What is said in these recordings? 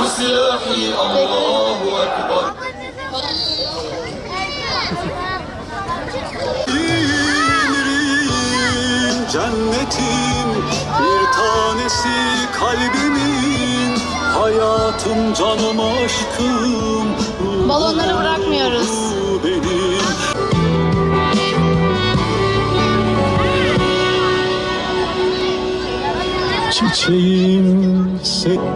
وسلاحي الله أكبر. Cennetim bir tanesi kalbimin, hayatım, canım, aşkım, balonları bırakmıyoruz. Benim. Çiçeğim, sevdim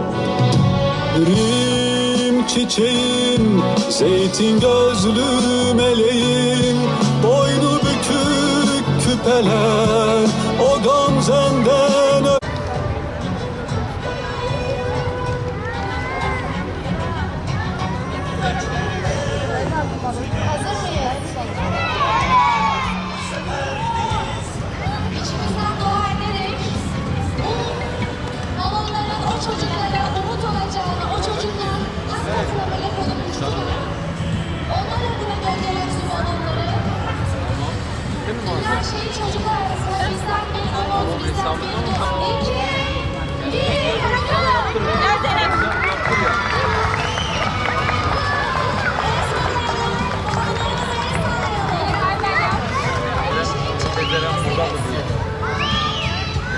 çiçeğim, zeytin gözlü meleğim, boynu bükük küpeler, o gamzenden Hazır mıyız? İçimizden dua ederek balonların o çocuklara umut olacağını, o çocuklar hakikaten melek olabileceğini, onlar adına gönderiyoruz bu balonları. Her şeyi çocuklar arasında bizden bir anons, bizden bir dua. 2, 1, bakalım. Tezeren burada mı diye.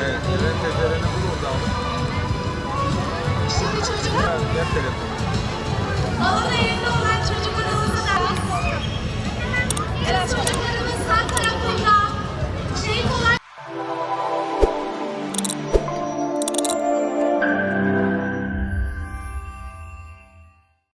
Evet, Tezeren'i burada aldım. Şimdi çocuklar. Ver telefonu. Balonu elinde